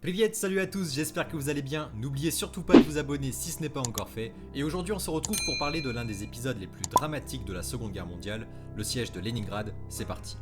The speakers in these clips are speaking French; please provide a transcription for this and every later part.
Privet, salut à tous, j'espère que vous allez bien. N'oubliez surtout pas de vous abonner si ce n'est pas encore fait. Et aujourd'hui on se retrouve pour parler de l'un des épisodes les plus dramatiques de la Seconde Guerre mondiale, le siège de Leningrad. C'est parti.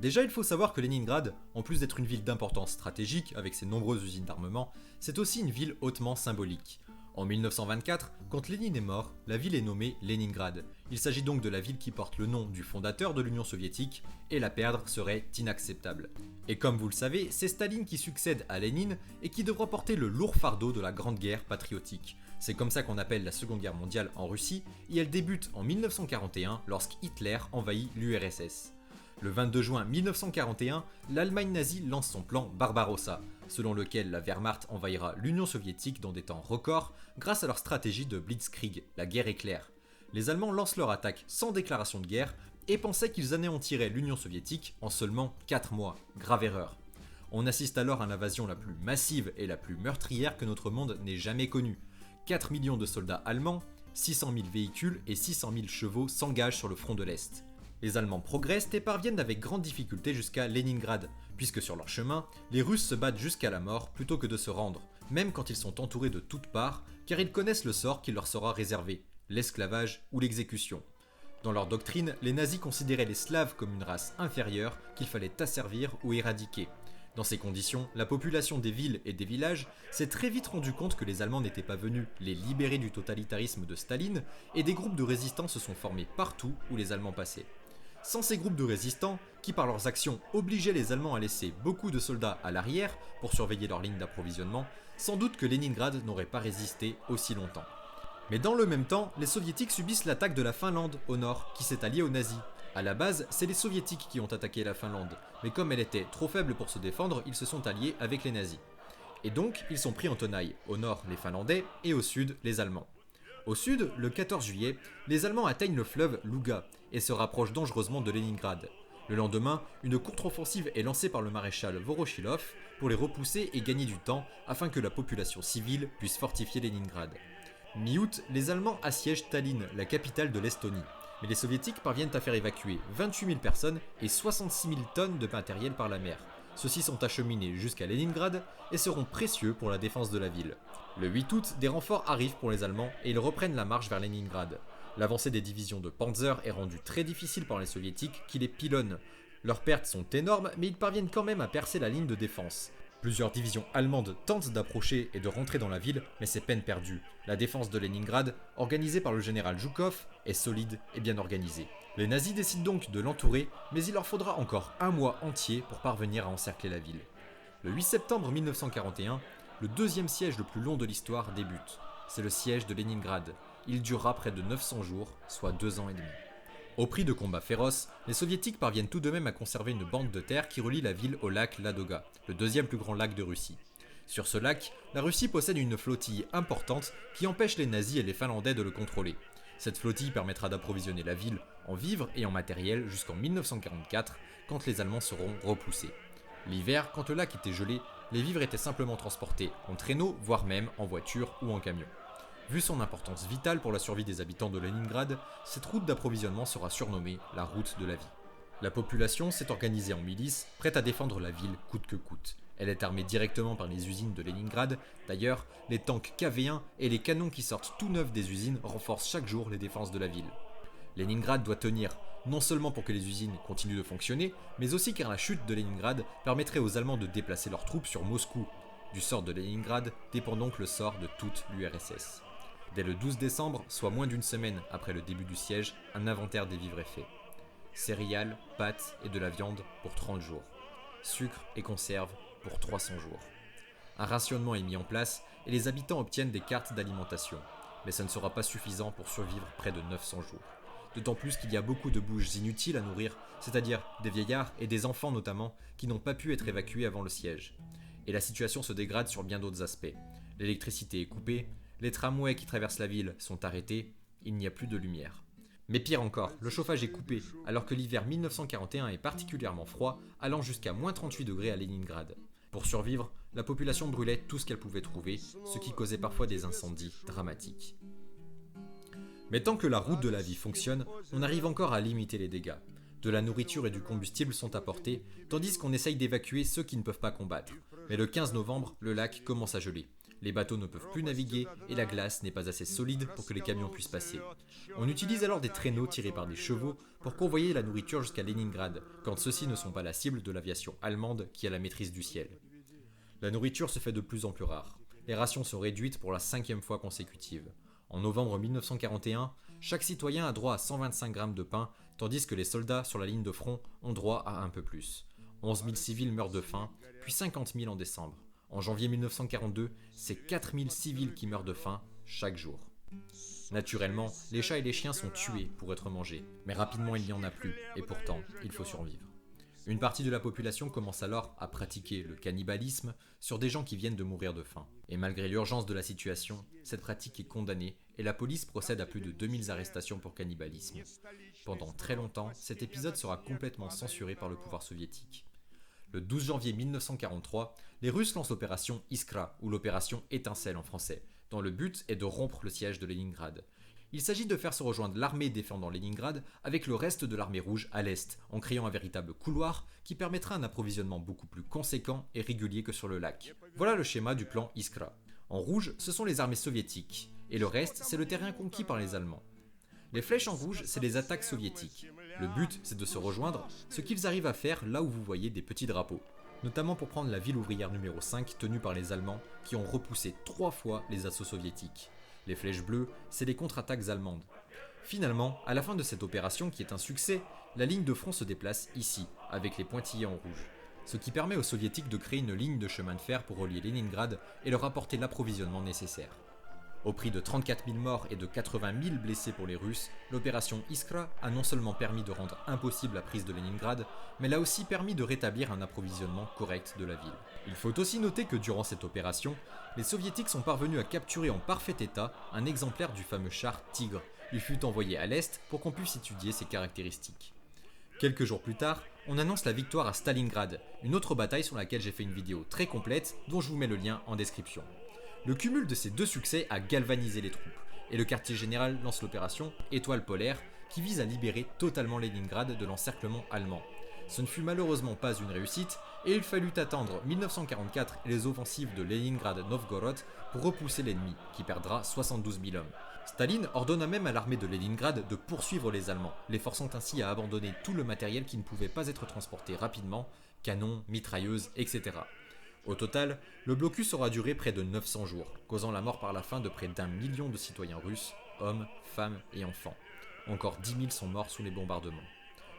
Déjà il faut savoir que Leningrad, en plus d'être une ville d'importance stratégique avec ses nombreuses usines d'armement, c'est aussi une ville hautement symbolique. En 1924, quand Lénine est mort, la ville est nommée Leningrad. Il s'agit donc de la ville qui porte le nom du fondateur de l'Union soviétique, et la perdre serait inacceptable. Et comme vous le savez, c'est Staline qui succède à Lénine et qui devra porter le lourd fardeau de la Grande Guerre patriotique. C'est comme ça qu'on appelle la Seconde Guerre mondiale en Russie, et elle débute en 1941 lorsqu'Hitler envahit l'URSS. Le 22 juin 1941, l'Allemagne nazie lance son plan Barbarossa, selon lequel la Wehrmacht envahira l'Union soviétique dans des temps records grâce à leur stratégie de Blitzkrieg, la guerre éclair. Les Allemands lancent leur attaque sans déclaration de guerre et pensaient qu'ils anéantiraient l'Union soviétique en seulement 4 mois. Grave erreur. On assiste alors à l'invasion la plus massive et la plus meurtrière que notre monde n'ait jamais connue. 4 millions de soldats allemands, 600 000 véhicules et 600 000 chevaux s'engagent sur le front de l'Est. Les Allemands progressent et parviennent avec grande difficulté jusqu'à Leningrad, puisque sur leur chemin, les Russes se battent jusqu'à la mort plutôt que de se rendre, même quand ils sont entourés de toutes parts, car ils connaissent le sort qui leur sera réservé, l'esclavage ou l'exécution. Dans leur doctrine, les nazis considéraient les Slaves comme une race inférieure qu'il fallait asservir ou éradiquer. Dans ces conditions, la population des villes et des villages s'est très vite rendu compte que les Allemands n'étaient pas venus les libérer du totalitarisme de Staline, et des groupes de résistants se sont formés partout où les Allemands passaient. Sans ces groupes de résistants, qui par leurs actions obligeaient les Allemands à laisser beaucoup de soldats à l'arrière pour surveiller leurs lignes d'approvisionnement, sans doute que Leningrad n'aurait pas résisté aussi longtemps. Mais dans le même temps, les soviétiques subissent l'attaque de la Finlande au nord, qui s'est alliée aux nazis. A la base, c'est les soviétiques qui ont attaqué la Finlande, mais comme elle était trop faible pour se défendre, ils se sont alliés avec les nazis. Et donc, ils sont pris en tenaille, au nord les Finlandais et au sud les Allemands. Au sud, le 14 juillet, les Allemands atteignent le fleuve Louga et se rapprochent dangereusement de Leningrad. Le lendemain, une contre-offensive est lancée par le maréchal Vorochilov pour les repousser et gagner du temps afin que la population civile puisse fortifier Leningrad. Mi-août, les Allemands assiègent Tallinn, la capitale de l'Estonie, mais les Soviétiques parviennent à faire évacuer 28 000 personnes et 66 000 tonnes de matériel par la mer. Ceux-ci sont acheminés jusqu'à Leningrad et seront précieux pour la défense de la ville. Le 8 août, des renforts arrivent pour les Allemands et ils reprennent la marche vers Leningrad. L'avancée des divisions de Panzer est rendue très difficile par les Soviétiques qui les pilonnent. Leurs pertes sont énormes, mais ils parviennent quand même à percer la ligne de défense. Plusieurs divisions allemandes tentent d'approcher et de rentrer dans la ville, mais c'est peine perdue. La défense de Leningrad, organisée par le général Zhukov, est solide et bien organisée. Les nazis décident donc de l'entourer, mais il leur faudra encore un mois entier pour parvenir à encercler la ville. Le 8 septembre 1941, le deuxième siège le plus long de l'histoire débute. C'est le siège de Leningrad. Il durera près de 900 jours, soit 2 ans et demi. Au prix de combats féroces, les soviétiques parviennent tout de même à conserver une bande de terre qui relie la ville au lac Ladoga, le deuxième plus grand lac de Russie. Sur ce lac, la Russie possède une flottille importante qui empêche les nazis et les Finlandais de le contrôler. Cette flottille permettra d'approvisionner la ville en vivres et en matériel jusqu'en 1944, quand les Allemands seront repoussés. L'hiver, quand le lac était gelé, les vivres étaient simplement transportés en traîneau, voire même en voiture ou en camion. Vu son importance vitale pour la survie des habitants de Leningrad, cette route d'approvisionnement sera surnommée la route de la vie. La population s'est organisée en milice, prête à défendre la ville coûte que coûte. Elle est armée directement par les usines de Leningrad. D'ailleurs, les tanks KV-1 et les canons qui sortent tout neufs des usines renforcent chaque jour les défenses de la ville. Leningrad doit tenir, non seulement pour que les usines continuent de fonctionner, mais aussi car la chute de Leningrad permettrait aux Allemands de déplacer leurs troupes sur Moscou. Du sort de Leningrad dépend donc le sort de toute l'URSS. Dès le 12 décembre, soit moins d'une semaine après le début du siège, un inventaire des vivres est fait. Céréales, pâtes et de la viande pour 30 jours. Sucre et conserves pour 300 jours. Un rationnement est mis en place et les habitants obtiennent des cartes d'alimentation. Mais ça ne sera pas suffisant pour survivre près de 900 jours. D'autant plus qu'il y a beaucoup de bouches inutiles à nourrir, c'est-à-dire des vieillards et des enfants notamment, qui n'ont pas pu être évacués avant le siège. Et la situation se dégrade sur bien d'autres aspects. L'électricité est coupée, les tramways qui traversent la ville sont arrêtés, il n'y a plus de lumière. Mais pire encore, le chauffage est coupé, alors que l'hiver 1941 est particulièrement froid, allant jusqu'à moins 38 degrés à Leningrad. Pour survivre, la population brûlait tout ce qu'elle pouvait trouver, ce qui causait parfois des incendies dramatiques. Mais tant que la route de la vie fonctionne, on arrive encore à limiter les dégâts. De la nourriture et du combustible sont apportés, tandis qu'on essaye d'évacuer ceux qui ne peuvent pas combattre. Mais le 15 novembre, le lac commence à geler. Les bateaux ne peuvent plus naviguer et la glace n'est pas assez solide pour que les camions puissent passer. On utilise alors des traîneaux tirés par des chevaux pour convoyer la nourriture jusqu'à Leningrad, quand ceux-ci ne sont pas la cible de l'aviation allemande qui a la maîtrise du ciel. La nourriture se fait de plus en plus rare. Les rations sont réduites pour la 5e fois consécutive. En novembre 1941, chaque citoyen a droit à 125 grammes de pain, tandis que les soldats sur la ligne de front ont droit à un peu plus. 11 000 civils meurent de faim, puis 50 000 en décembre. En janvier 1942, c'est 4 000 civils qui meurent de faim chaque jour. Naturellement, les chats et les chiens sont tués pour être mangés, mais rapidement il n'y en a plus, et pourtant, il faut survivre. Une partie de la population commence alors à pratiquer le cannibalisme sur des gens qui viennent de mourir de faim. Et malgré l'urgence de la situation, cette pratique est condamnée et la police procède à plus de 2000 arrestations pour cannibalisme. Pendant très longtemps, cet épisode sera complètement censuré par le pouvoir soviétique. Le 12 janvier 1943, les Russes lancent l'opération Iskra, ou l'opération Étincelle en français, dont le but est de rompre le siège de Leningrad. Il s'agit de faire se rejoindre l'armée défendant Leningrad avec le reste de l'armée rouge à l'est, en créant un véritable couloir qui permettra un approvisionnement beaucoup plus conséquent et régulier que sur le lac. Voilà le schéma du plan Iskra. En rouge, ce sont les armées soviétiques, et le reste, c'est le terrain conquis par les Allemands. Les flèches en rouge, c'est les attaques soviétiques. Le but, c'est de se rejoindre, ce qu'ils arrivent à faire là où vous voyez des petits drapeaux, notamment pour prendre la ville ouvrière numéro 5 tenue par les Allemands qui ont repoussé 3 fois les assauts soviétiques. Les flèches bleues, c'est les contre-attaques allemandes. Finalement, à la fin de cette opération qui est un succès, la ligne de front se déplace ici, avec les pointillés en rouge, ce qui permet aux soviétiques de créer une ligne de chemin de fer pour relier Leningrad et leur apporter l'approvisionnement nécessaire. Au prix de 34 000 morts et de 80 000 blessés pour les Russes, l'opération Iskra a non seulement permis de rendre impossible la prise de Leningrad, mais l'a aussi permis de rétablir un approvisionnement correct de la ville. Il faut aussi noter que durant cette opération, les soviétiques sont parvenus à capturer en parfait état un exemplaire du fameux char Tigre. Il fut envoyé à l'est pour qu'on puisse étudier ses caractéristiques. Quelques jours plus tard, on annonce la victoire à Stalingrad, une autre bataille sur laquelle j'ai fait une vidéo très complète dont je vous mets le lien en description. Le cumul de ces deux succès a galvanisé les troupes, et le quartier général lance l'opération Étoile polaire qui vise à libérer totalement Leningrad de l'encerclement allemand. Ce ne fut malheureusement pas une réussite, et il fallut attendre 1944 et les offensives de Leningrad-Novgorod pour repousser l'ennemi, qui perdra 72 000 hommes. Staline ordonna même à l'armée de Leningrad de poursuivre les Allemands, les forçant ainsi à abandonner tout le matériel qui ne pouvait pas être transporté rapidement, canons, mitrailleuses, etc. Au total, le blocus aura duré près de 900 jours, causant la mort par la faim de près d'1 million de citoyens russes, hommes, femmes et enfants. Encore 10 000 sont morts sous les bombardements.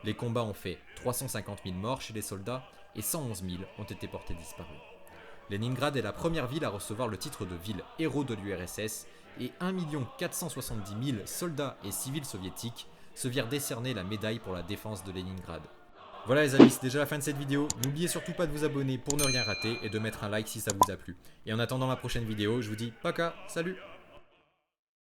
Les combats ont fait 350 000 morts chez les soldats et 111 000 ont été portés disparus. Leningrad est la première ville à recevoir le titre de ville héros de l'URSS et 1 470 000 soldats et civils soviétiques se virent décerner la médaille pour la défense de Leningrad. Voilà les amis, c'est déjà la fin de cette vidéo. N'oubliez surtout pas de vous abonner pour ne rien rater et de mettre un like si ça vous a plu. Et en attendant ma prochaine vidéo, je vous dis paka, salut!